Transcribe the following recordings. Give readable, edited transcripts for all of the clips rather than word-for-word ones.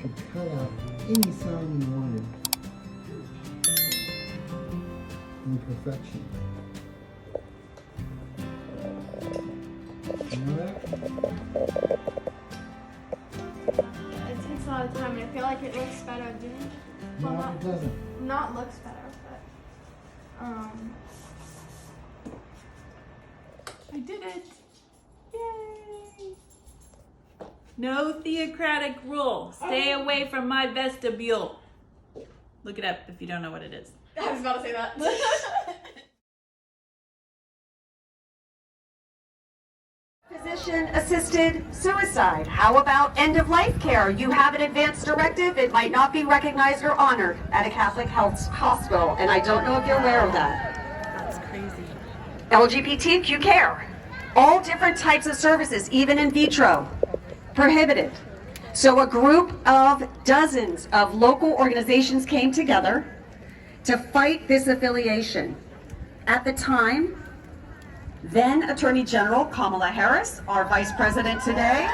could cut out any sign you wanted in perfection. You know that? It takes a lot of time, and I feel like it looks better doing. No, Well, it doesn't. not looks better, but I did it! Yay! No theocratic rule. Stay away from my vestibule. Look it up if you don't know what it is. I was about to say that. Physician-assisted suicide. How about end-of-life care? You have an advance directive. It might not be recognized or honored at a Catholic health hospital, and I don't know if you're aware of that. That's crazy. LGBTQ care. All different types of services, even in vitro, prohibited. So a group of dozens of local organizations came together to fight this affiliation. At the time, then Attorney General Kamala Harris, our Vice President today,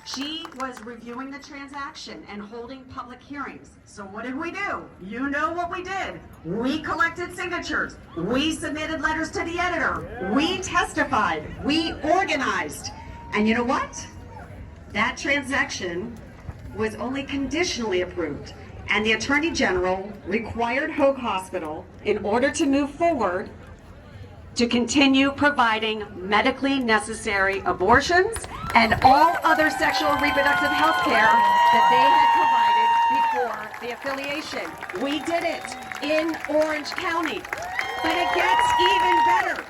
she was reviewing the transaction and holding public hearings. So what did we do? You know what we did. We collected signatures. We submitted letters to the editor. We testified. We organized. And you know what? That transaction was only conditionally approved. And the Attorney General required Hoag Hospital, in order to move forward, to continue providing medically necessary abortions and all other sexual and reproductive health care that they had provided before the affiliation. We did it in Orange County, but it gets even better.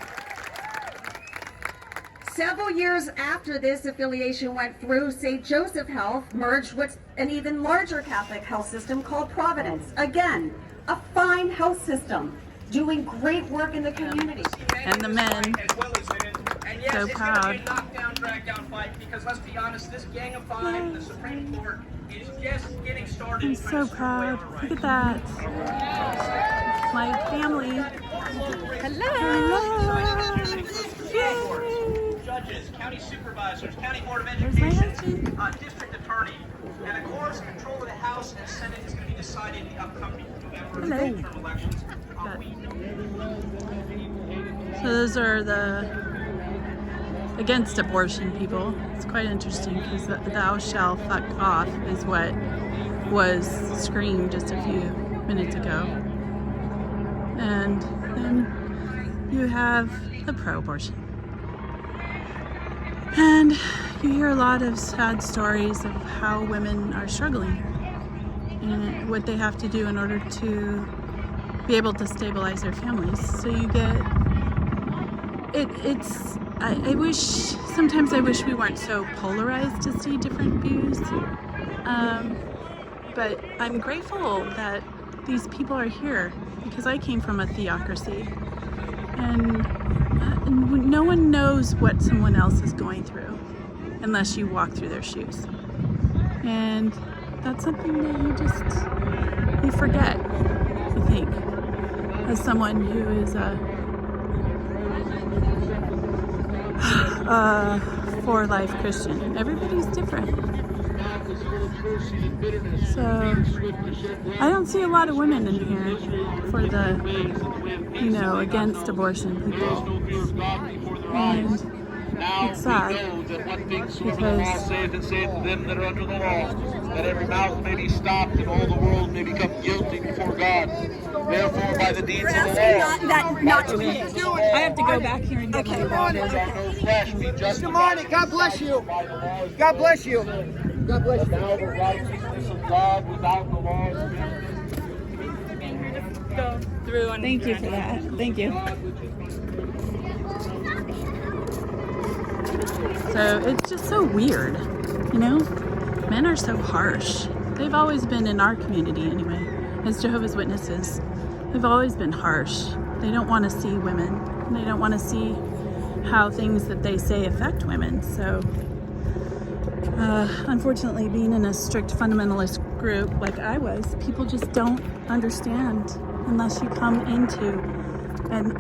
Several years after this affiliation went through, St. Joseph Health merged with an even larger Catholic health system called Providence. Again, a fine health system, doing great work in the community. And the men. And yes, So it's proud. going to be a knockdown, drag-down fight because let's be honest, this Gang of Five in the Supreme Court is just getting started. I'm so proud. Look at that. My family. Hello. Yay. Judges, county supervisors, county board of There's my education, husband. district attorney, and of course, control of the House and Senate is going to be decided in the upcoming November Hello. midterm elections. So those are the against abortion people. It's quite interesting because thou shall fuck off is what was screamed just a few minutes ago. And then you have the pro-abortion. And you hear a lot of sad stories of how women are struggling and what they have to do in order to be able to stabilize their families. So you get sometimes I wish we weren't so polarized to see different views. But I'm grateful that these people are here because I came from a theocracy and no one knows what someone else is going through unless you walk through their shoes. And that's something that you forget, I think, as someone who is a for-life Christian. Everybody's different. So I don't see a lot of women in here for the, against abortion people. And it's sad because saith to them that are under the law, that every mouth may be stopped and all the world may become guilty before God. Therefore, by the deeds of the law, Not to me. I have to go back here and get my water. Good morning. God bless you. God bless you. God bless you. Now the righteousness of God without the law is Go through and thank you for that. Thank you. So it's just so weird, men are so harsh. They've always been in our community anyway, as Jehovah's Witnesses. They've always been harsh. They don't want to see women. They don't want to see how things that they say affect women. So unfortunately, being in a strict fundamentalist group like I was, people just don't understand unless you come into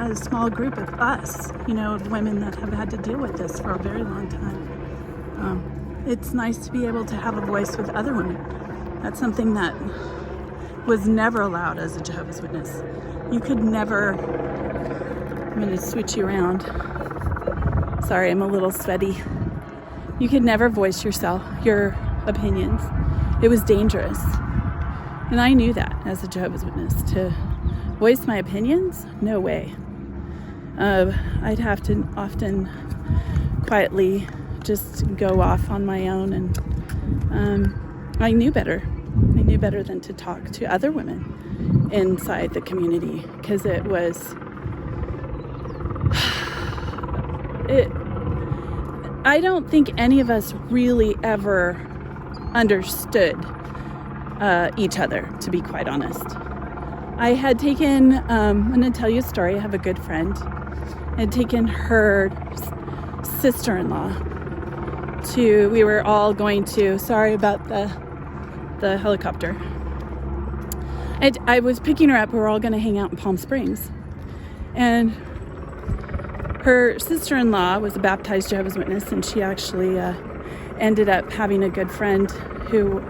a small group of us, of women that have had to deal with this for a very long time. it's nice to be able to have a voice with other women. That's something that was never allowed as a Jehovah's Witness. You could never, I'm going to switch you around. Sorry, I'm a little sweaty. You could never voice your opinions. It was dangerous. And I knew that as a Jehovah's Witness. To voice my opinions? No way. I'd have to often quietly just go off on my own, and I knew better. I knew better than to talk to other women inside the community, because it was I don't think any of us really ever understood each other, to be quite honest. I had taken, I'm going to tell you a story. I have a good friend. I had taken her sister-in-law we were all going to, sorry about the helicopter. I was picking her up. We were all going to hang out in Palm Springs. And her sister-in-law was a baptized Jehovah's Witness, and she actually ended up having a good friend who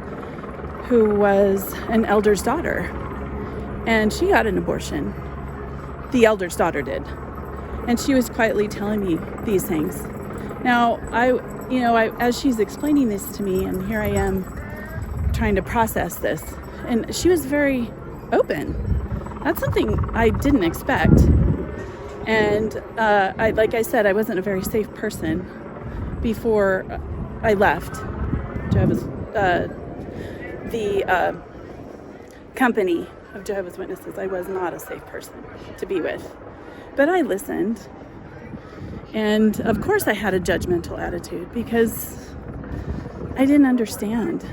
was an elder's daughter. And she got an abortion. The elder's daughter did. And she was quietly telling me these things. Now, as she's explaining this to me, and here I am trying to process this, and she was very open. That's something I didn't expect. And like I said, I wasn't a very safe person before I left the company of Jehovah's Witnesses. I was not a safe person to be with. But I listened. And of course I had a judgmental attitude because I didn't understand.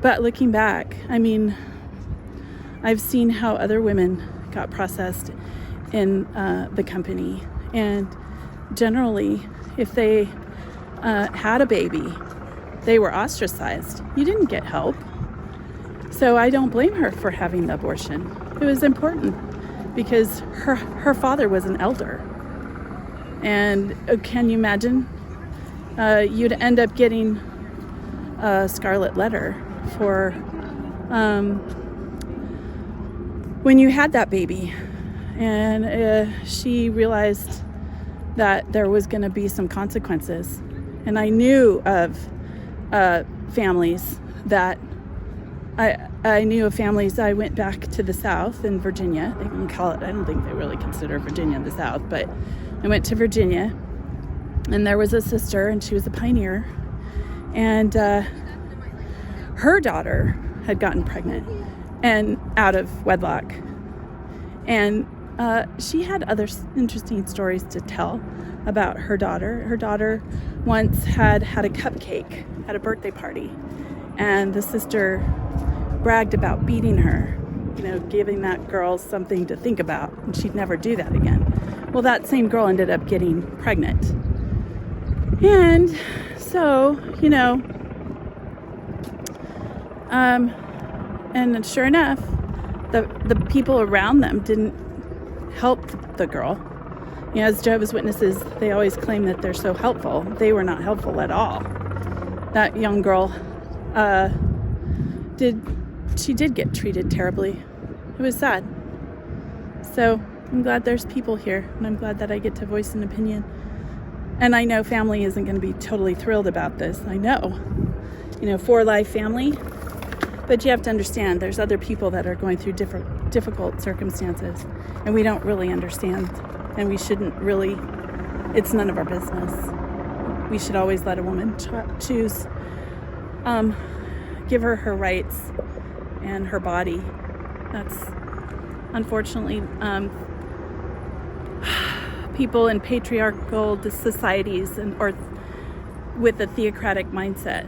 But looking back, I mean, I've seen how other women got processed in the company. And generally, if they had a baby, they were ostracized. You didn't get help. So I don't blame her for having the abortion. It was important because her father was an elder. And can you imagine? You'd end up getting a scarlet letter for when you had that baby. And she realized that there was going to be some consequences. And I knew of families that I knew of families. I went back to the South in Virginia. They can call it, I don't think they really consider Virginia the South, but I went to Virginia, and there was a sister, and she was a pioneer, and her daughter had gotten pregnant and out of wedlock. And she had other interesting stories to tell about her daughter. Her daughter once had a cupcake at a birthday party, and the sister bragged about beating her, giving that girl something to think about, and she'd never do that again. Well, that same girl ended up getting pregnant. And so, and sure enough, the people around them didn't help the girl. As Jehovah's Witnesses, they always claim that they're so helpful. They were not helpful at all. That young girl did get treated terribly. It was sad. So I'm glad there's people here, and I'm glad that I get to voice an opinion. And I know family isn't going to be totally thrilled about this. I know, for life family. But you have to understand, there's other people that are going through difficult circumstances, and we don't really understand, and we shouldn't really. It's none of our business. We should always let a woman choose. Give her rights and her body. That's unfortunately people in patriarchal societies or with a theocratic mindset.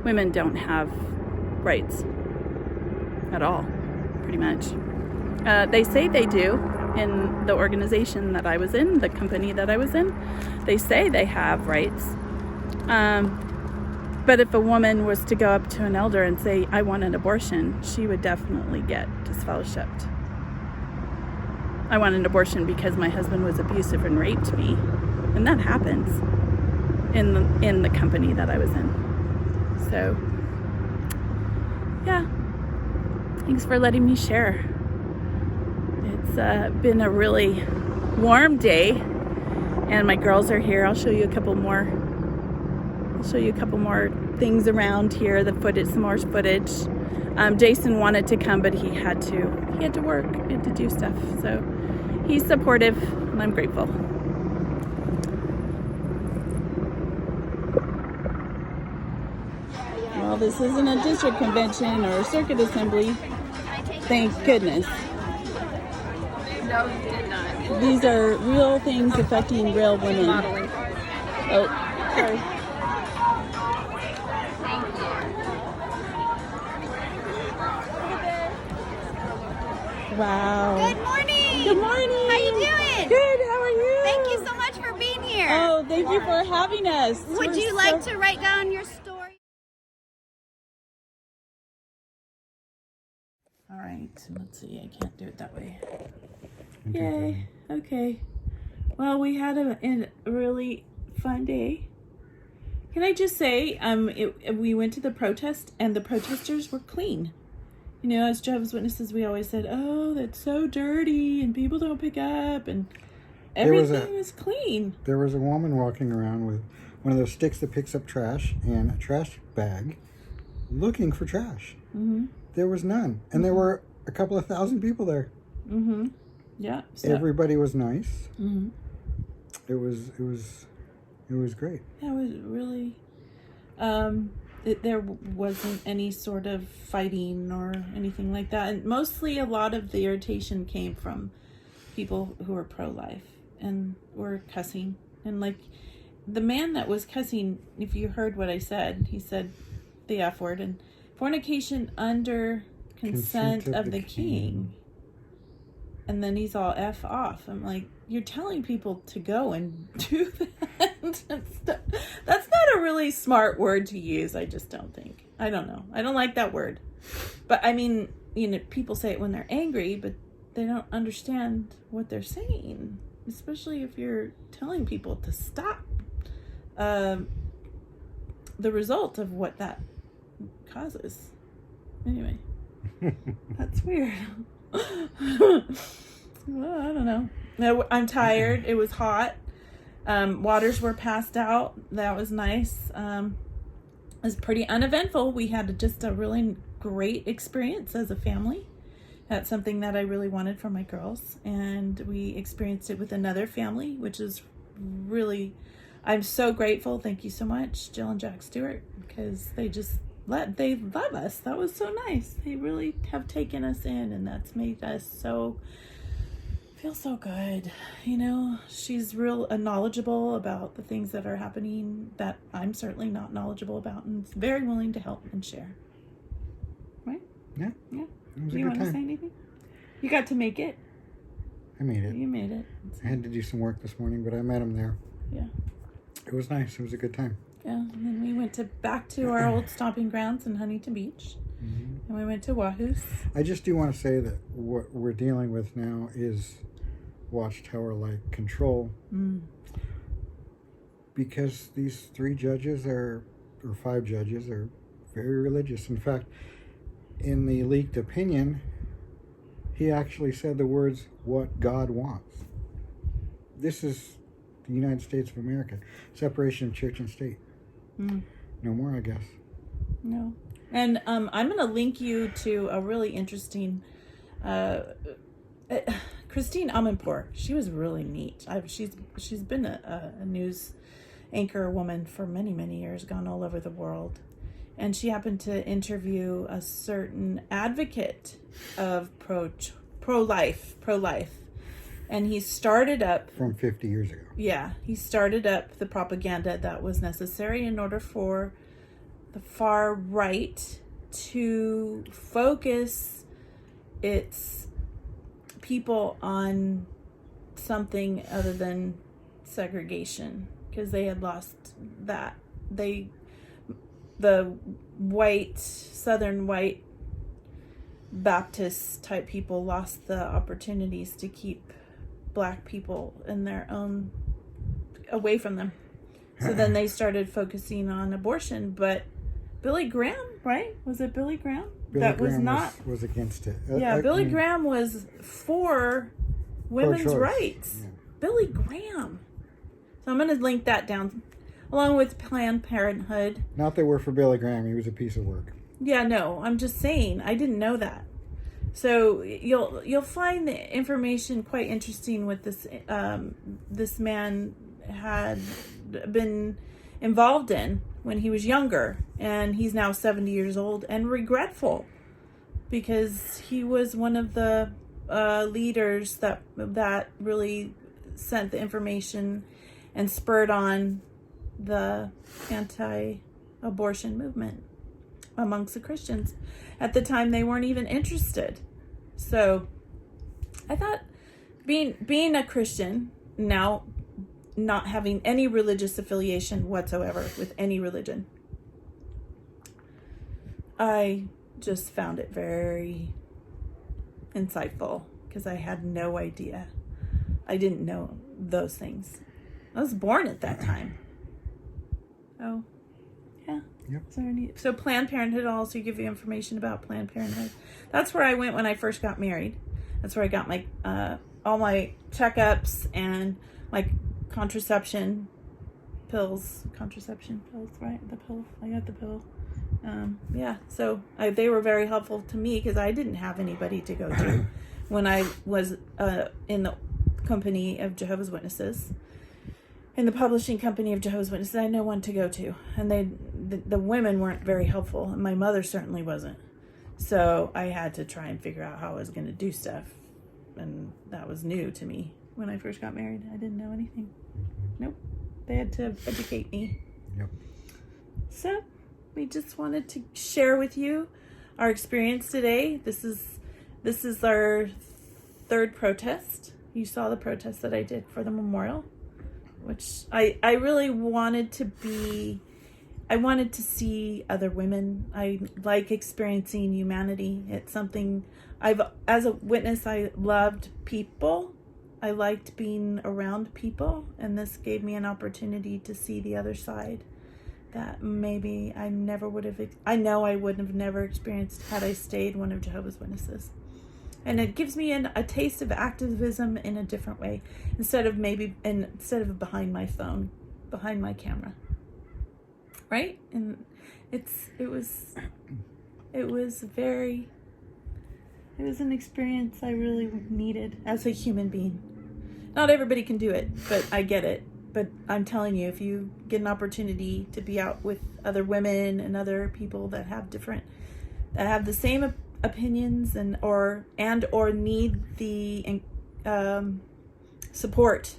Women don't have rights at all, pretty much. They say they do in the organization that I was in, the company that I was in. They say they have rights. But if a woman was to go up to an elder and say, I want an abortion, she would definitely get disfellowshipped. I want an abortion because my husband was abusive and raped me. And that happens. in the company that I was in. So, yeah. Thanks for letting me share. It's been a really warm day, and my girls are here. I'll show you a couple more. Things around here. Some more footage. Jason wanted to come, but he had to work. He had to do stuff. So he's supportive, and I'm grateful. Well, this isn't a district convention or a circuit assembly. Thank goodness. No, you did not. These are real things affecting real women. Modeling. Oh, sorry. Wow. Good morning. Good morning. How you doing? Good. How are you? Thank you so much for being here. Oh, thank you for having us. Would you like to write down your story? All right. Let's see. I can't do it that way. Yay. Okay. Well, we had a really fun day. Can I just say, we went to the protest, and the protesters were clean. You know, as Jehovah's Witnesses, we always said, "Oh, that's so dirty, and people don't pick up," and everything was clean. There was a woman walking around with one of those sticks that picks up trash and a trash bag, looking for trash. Mm-hmm. There was none, and there were a couple of thousand people there. Mm-hmm. Yeah. So, Everybody was nice. mm-hmm. It was great. That was really. There wasn't any sort of fighting or anything like that, and mostly a lot of the irritation came from people who were pro-life and were cussing. And like the man that was cussing, if you heard what I said, he said the F word and fornication under consent of the king. And then he's all F off. I'm like, you're telling people to go and do that. That's not a really smart word to use. I just don't think. I don't know. I don't like that word. But I mean, you know, people say it when they're angry, but they don't understand what they're saying. Especially if you're telling people to stop the result of what that causes. Anyway, that's weird. Well, I don't know. No, I'm tired. It was hot. Waters were passed out. That was nice. It was pretty uneventful. We had just a really great experience as a family. That's something that I really wanted for my girls. And we experienced it with another family, which is really, I'm so grateful. Thank you so much, Jill and Jack Stewart, because they love us. That was so nice. They really have taken us in, and that's made us feel so good. You know, she's real knowledgeable about the things that are happening that I'm certainly not knowledgeable about, and is very willing to help and share. Right? Yeah. Yeah. It was Do a you good want to time. say anything? You got to make it. I made it. You made it. I had to do some work this morning, but I met him there. Yeah. It was nice. It was a good time. Yeah. And then we went back to our old stomping grounds in Huntington Beach. Mm-hmm. And we went to Wahoo's. I just do want to say that what we're dealing with now is watchtower-like control. Because these 3 judges or 5 judges are very religious. In fact, in the leaked opinion, he actually said the words, "what God wants." This is the United States of America. Separation of church and state. No more, I guess. No. And I'm going to link you to a really interesting Christine Amanpour. She was really neat. She's been a news anchor woman for many, many years, gone all over the world. And she happened to interview a certain advocate of pro-life. And he started up... From 50 years ago. Yeah. He started up the propaganda that was necessary in order for the far right to focus its people on something other than segregation, because they had lost that. The southern white Baptist type people lost the opportunities to keep black people in their own, away from them. So then they started focusing on abortion. But Billy Graham, right? Was it Billy Graham? Billy Graham was against it. Billy Graham was for women's pro-choice. rights. Yeah. Billy Graham. So I'm going to link that down, along with Planned Parenthood. Not that we're for Billy Graham. He was a piece of work. Yeah, no, I'm just saying. I didn't know that. So you'll find the information quite interesting with this. This man had been involved in when he was younger, and he's now 70 years old and regretful because he was one of the leaders that really sent the information and spurred on the anti-abortion movement amongst the Christians. At the time, they weren't even interested. So I thought being a Christian, now not having any religious affiliation whatsoever with any religion, I just found it very insightful because I had no idea. I didn't know those things. I was born at that time. Oh, yeah. Yep. So Planned Parenthood will also give you information about Planned Parenthood. That's where I went when I first got married. That's where I got my all my checkups and my contraception pills, right? The pill. I got the pill. Yeah. So they were very helpful to me because I didn't have anybody to go to when I was in the company of Jehovah's Witnesses. In the publishing company of Jehovah's Witnesses, I had no one to go to, and the women weren't very helpful, and my mother certainly wasn't. So I had to try and figure out how I was going to do stuff, and that was new to me when I first got married. I didn't know anything. Nope. They had to educate me. Yep. So we just wanted to share with you our experience today. This is our third protest. You saw the protest that I did for the memorial, which I really wanted to be. I wanted to see other women. I like experiencing humanity. It's something as a witness, I loved people. I liked being around people, and this gave me an opportunity to see the other side that maybe I never would have. I know I would have never experienced had I stayed one of Jehovah's Witnesses. And it gives me a taste of activism in a different way, instead of behind my phone, behind my camera. Right? And it was an experience I really needed as a human being. Not everybody can do it, but I get it. But I'm telling you, if you get an opportunity to be out with other women and other people that have the same opinions or need the support,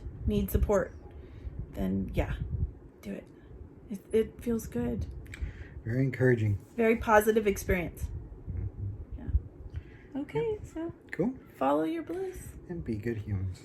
then yeah, do it. It feels good. Very encouraging. Very positive experience. Yeah. Okay, so Cool. follow your bliss. And be good humans.